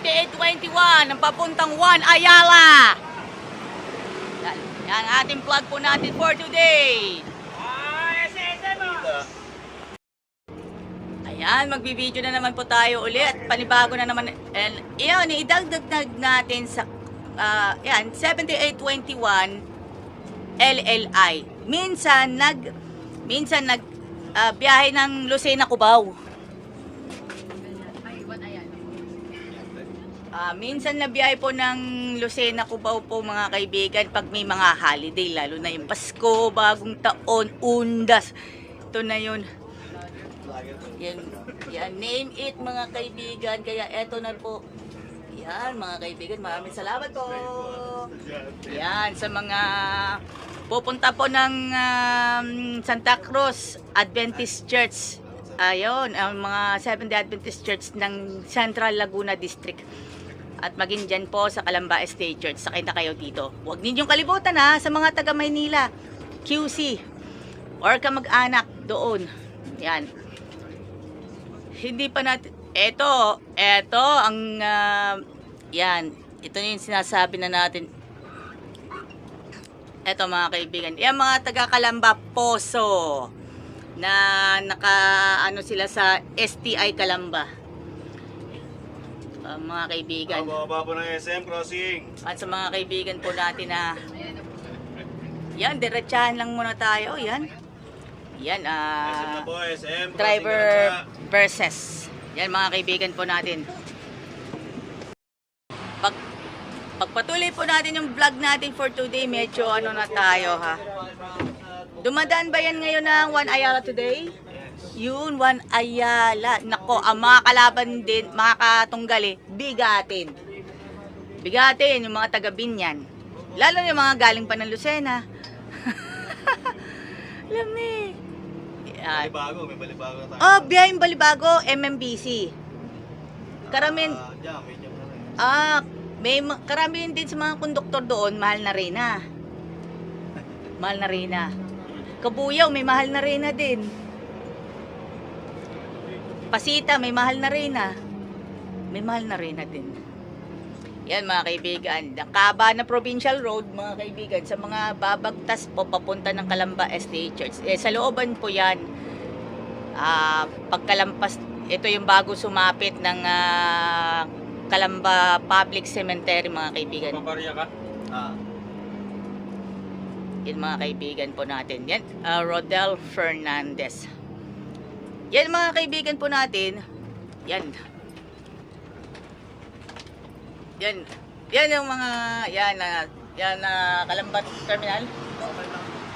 7821 ang papuntang 1 Ayala. Yan ang ating vlog po natin for today. Ayan, magbibideo na naman po tayo ulit. Panibago na naman. And iyon, idagdag natin sa 7821 LLI. Minsan nag biyahe ng Lucena, Cubao. Minsan na biyahe po ng Lucena, Cubao po mga kaibigan pag may mga holiday, lalo na yung Pasko, Bagong Taon, Undas. Ito na yun. Yan, name it mga kaibigan. Kaya eto na po. Yan mga kaibigan, maraming salamat po. Yan, sa mga pupunta po ng Santa Cruz Adventist Church. Ayun, ang mga Seventh-day Adventist Church ng Central Laguna District. At maging dyan po sa Calamba Estate Church. Sakay na kayo dito. Huwag ninyong kalimutan sa mga taga Maynila, QC, or kamag-anak doon. Yan. Hindi pa natin, eto ang, yan, ito yung sinasabi na natin. Eto mga kaibigan, yan mga taga Calamba Poso, na sila sa STI Calamba. Mga kaibigan. Bababa po ng SM Crossing. At sa mga kaibigan po natin na, yan, diretsahan lang muna tayo, yan. Yan, SM na po, SM. driver versus. Yan mga kaibigan po natin. Pagpatuloy po natin yung vlog natin for today, medyo na tayo Dumadaan ba yan ngayon ng 1 Ayala today? Yun, 1 Ayala. Nako, ang mga kalaban din, mga katunggali, bigatin. Bigatin, yung mga taga Binyan. Lalo yung mga galing pa ng Lucena. Alam ni. Balibago, may balibago tayo. Biyaheng Balibago, MMBC. Karamihan, karamihan din sa mga konduktor doon, mahal na reyna. Mahal na reyna. Kabuyaw, may mahal na reyna din. Pasita, may mahal na reyna. May mahal na reyna din. Yan mga kaibigan, Kaba na Provincial Road mga kaibigan, sa mga babagtas po papunta ng Calamba Estate Church. Sa looban po yan, pagkalampas, ito yung bago sumapit ng Calamba Public Cemetery mga kaibigan. Paparya ka? Yan mga kaibigan po natin. Yan, Rodel Fernandez. Yan mga kaibigan po natin. Yan. Yan yung mga Calamba Terminal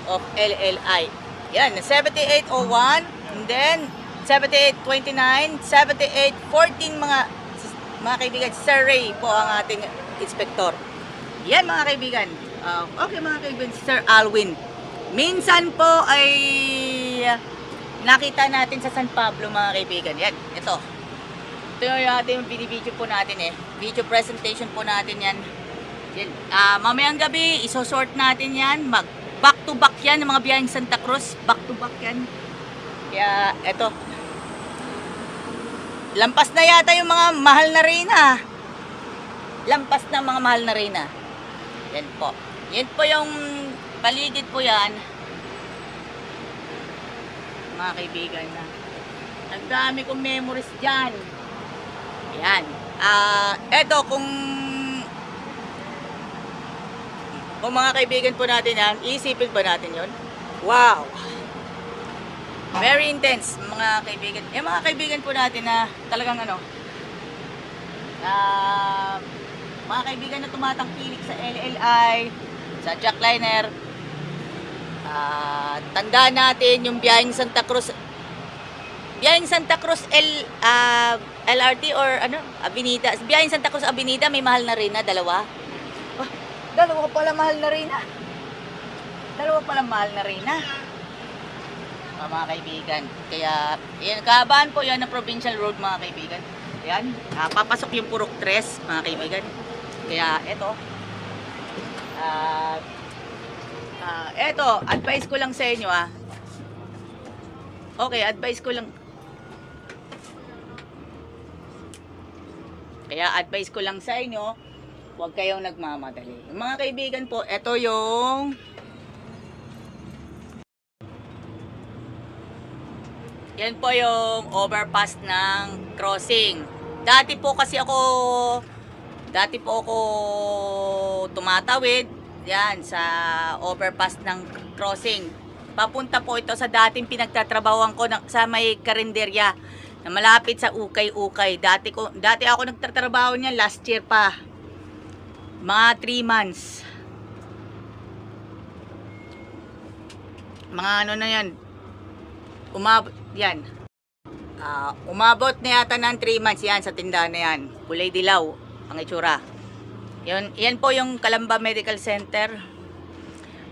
of LLI. Yan, 7801 and then 7829, 7814 mga kaibigan. Sir Ray po ang ating inspector. Yan mga kaibigan. Okay mga kaibigan, Sir Alwin. Minsan po ay nakita natin sa San Pablo mga kaibigan. Yan, ito. Ito yung ating video po natin video presentation po natin yan. Mamayang gabi isosort natin yan, mag back to back yan, ng mga biyaheng Santa Cruz, back to back yan. Kaya eto, lampas na yata yung mga mahal na reyna. Lampas na mga mahal na reyna. Yan po, yan po yung paligid po yan mga kaibigan na ang dami kong memories dyan. Yan. Eto, kung mga kaibigan po natin yan, iisipin ba natin yon? Wow! Very intense, mga kaibigan. Yung mga kaibigan po natin na talagang mga kaibigan na tumatangkilik sa LLI, sa jackliner, tandaan natin yung biyaheng Santa Cruz. Biyaheng Santa Cruz LRT or Avenida. Biyaheng Santa Cruz Avenida, may mahal na reyna, dalawa. Dalawa pala mahal na reyna. Dalawa pala mahal na reyna. Mga kaibigan. Kaya, yan, kahabaan po yan ng Provincial Road mga kaibigan. Yan, papasok yung Purok 3 mga kaibigan. Kaya, eto. Eto, advice ko lang sa inyo Okay, advice ko lang. Kaya advice ko lang sa inyo, huwag kayong nagmamadali. Mga kaibigan po, ito yung yan po yung overpass ng crossing. Dati po ako tumatawid yan sa overpass ng crossing. Papunta po ito sa dating pinagtatrabahuan ko sa may karinderya na malapit sa Ukay-Ukay. Dati ako nagtatrabaho niyan last year pa. Mga 3 months. Mga ano na yan. Umabot yan. Umabot na yata ng 3 months yan sa tindahan na yan. Kulay dilaw ang itsura. Yan po yung Calamba Medical Center.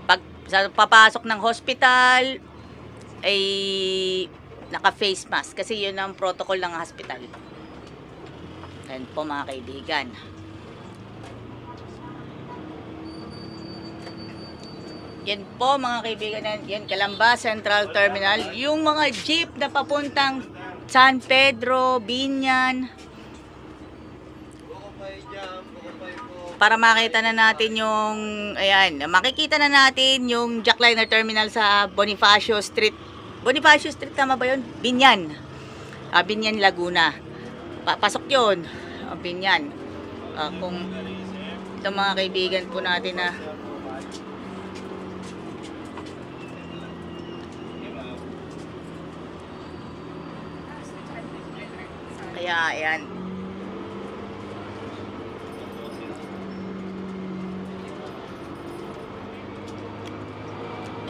Pag papasok ng hospital ay naka-face mask kasi yun ang protocol ng hospital. Yan po mga kaibigan. Yan po mga kaibigan, yan Calamba Central Terminal. Yung mga jeep na papuntang San Pedro, Binyan. Para makita na natin yung, ayan, makikita na natin yung Jackliner Terminal sa Bonifacio Street. Bonifacio Street, tama ba yun? Binyan. Binyan, Laguna. Pasok yun. Binyan. Kung ito mga kaibigan po natin na kaya, ayan.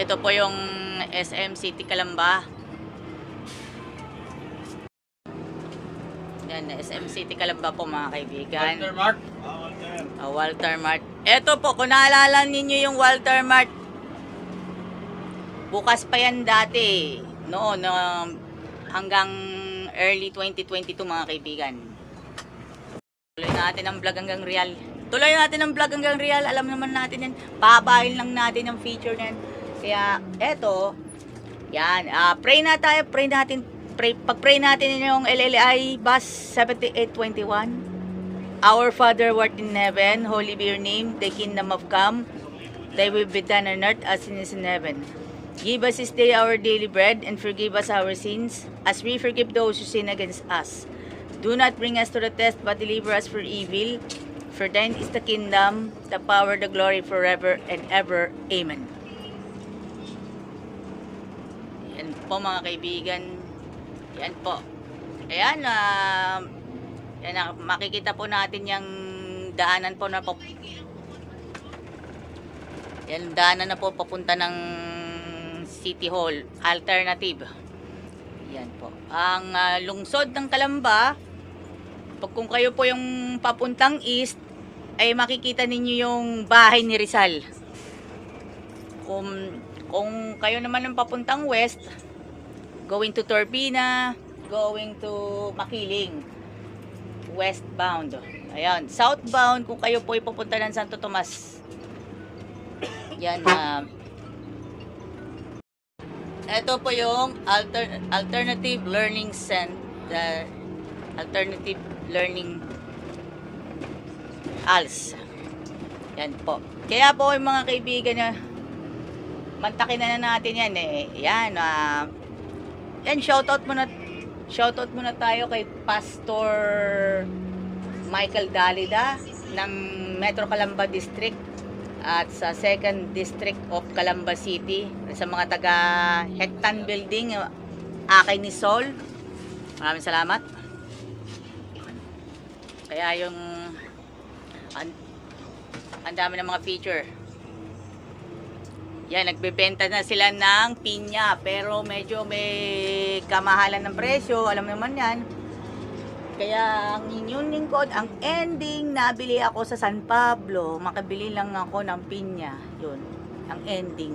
Ito po yung SM City Calamba. Yan, SM City Calamba po mga kaibigan. Walter Mart. Walter Mart. Ito po, kung naalala ninyo yung Walter Mart, bukas pa yan dati. Noon, hanggang early 2022 mga kaibigan. Tuloy natin ang vlog hanggang real. Tuloy natin ang vlog hanggang real. Alam naman natin yan. Pabahin lang natin ang feature na yan. Kaya, eto, yan, pray na tayo, pag-pray natin yung LLI bus 7821. Our Father who art in heaven, holy be your name, thy kingdom have come, thy will be done on earth as it is in heaven. Give us this day our daily bread, and forgive us our sins, as we forgive those who sin against us. Do not bring us to the test, but deliver us from evil. For thine is the kingdom, the power, the glory, forever and ever. Amen. Yan po mga kaibigan. Yan po. Ayan, makikita po natin yung daanan po na po. Yan, daanan na po papunta ng City Hall. Alternative. Yan po. Ang lungsod ng Calamba, kung kayo po yung papuntang east, ay makikita ninyo yung bahay ni Rizal. Kung kayo naman yung papuntang west, going to Turbina, going to Makiling, westbound. Ayan, southbound kung kayo po ipupunta ng Santo Tomas. Yan, ito po yung Alternative Learning Center, Alternative Learning ALS. Yan po. Kaya po yung mga kaibigan na mantakin na natin yan Yan, yan, shoutout muna tayo kay Pastor Michael Dalida ng Metro Calamba District at sa 2nd District of Calamba City. Sa mga taga Hectan Building, Akay ni Sol, maraming salamat. Kaya yung ang dami ng mga feature. Yan, nagbebenta na sila ng pinya, pero medyo may kamahalan ng presyo, alam naman yan. Kaya ang inyong lingkod, ang ending, nabili ako sa San Pablo, makabili lang ako ng pinya. Yun, ang ending.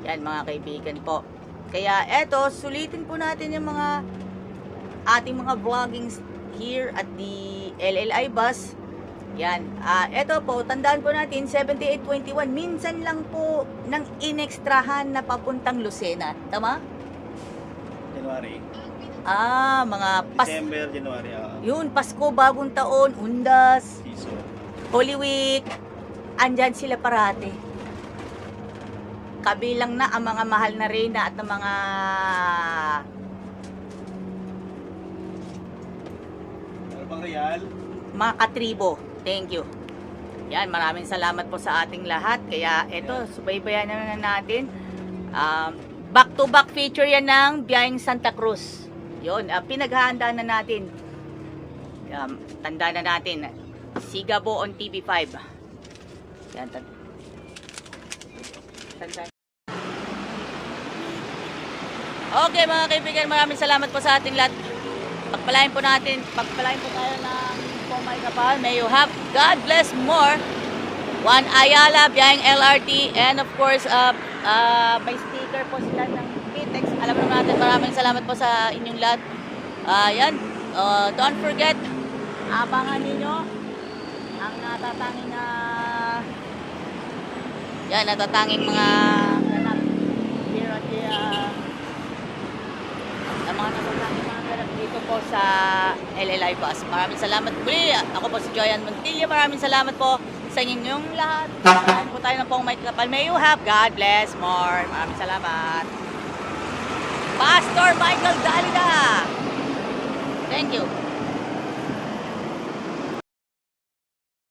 Yan mga kaibigan po. Kaya eto, sulitin po natin yung mga ating mga vloggings here at the LLI bus. Yan. Eto po, tandaan po natin, 7821. Minsan lang po ng inekstrahan na papuntang Lucena. Tama? January. Mga December, January. Yun, Pasko, Bagong Taon, Undas, Season. Holy Week. Andyan sila parate. Kabilang na ang mga mahal na reyna at ng mga Ano bang real? katribo. Thank you. Yan, maraming salamat po sa ating lahat. Kaya eto, subaybayan na natin. Back-to-back feature yan ng Biyaheng Santa Cruz. Yun, pinaghahandaan na natin. Tanda na natin. Sigabo on TV5. Yan, tanda. Okay mga kaibigan, maraming salamat po sa ating lahat. Pagpalain po tayo ng Pomay Kapal. May you have God bless more. Juan Ayala, Biyaheng LRT, and of course, may sticker po sila ng Kitex. Alam naman natin, maraming salamat po sa inyong lahat. Yan, don't forget, abangan ninyo ang natatanging mga ganap here at the mga natatanging mga ganap dito po sa LLI Bus. Maraming salamat muli. Ako po si Joyan Montilla. Maraming salamat po sa inyong lahat. Kain po tayo ng Pomay Kapal. May you have God bless more. Maraming salamat. Pastor Michael Dalida. Thank you.